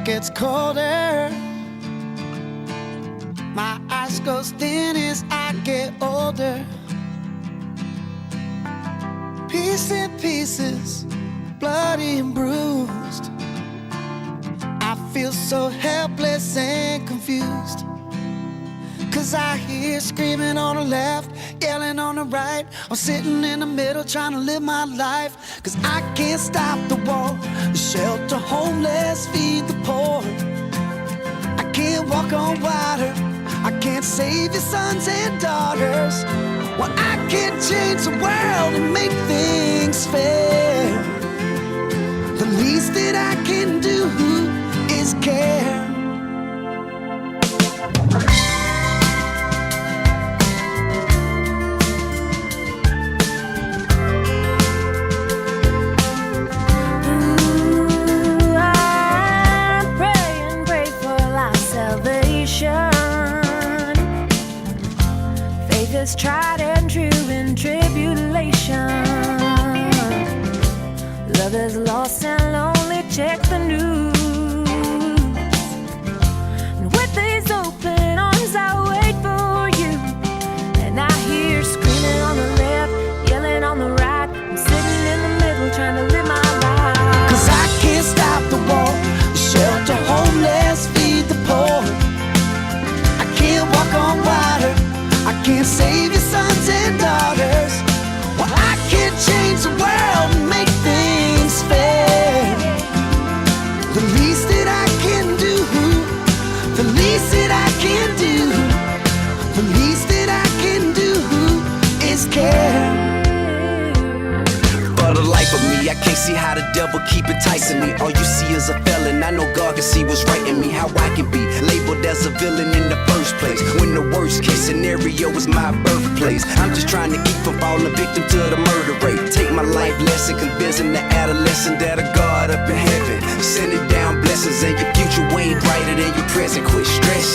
gets colder. My eyes go thin as I get older. Pieces, bloody and bruised. I feel so helpless and confused. 'Cause I hear screaming on the left, yelling on the right. I'm sitting in the middle trying to live my life. 'Cause I can't stop the war, shelter homeless, feed the poor. I can't walk on water, I can't save your sons and daughters. Well, I can't change the world and make things fair. The least that I can do is care. Tried and true in tribulation. Love is lost and lonely, check the news. And with these open arms I wait for you. And I hear screaming on the left, yelling on the right. I'm sitting in the middle trying to live my life. 'Cause I can't stop the war, shelter homeless, feed the poor. I can't walk on water, I can't save your sons and daughters. Well, I can't change the world and make things fair. The least that I can do, the least that I can do, the least that I can do is care. For the life of me, I can't see how the devil keep enticing me. All you see is a felon, I know God can see what's right in me. How I can be labeled as a villain in the first place, when the worst case scenario is my birthplace. I'm just trying to keep from falling victim to the murder rate. Take my life lesson, convincing the adolescent that a God up in heaven sending down blessings, and your future way brighter than your present. Quit stress.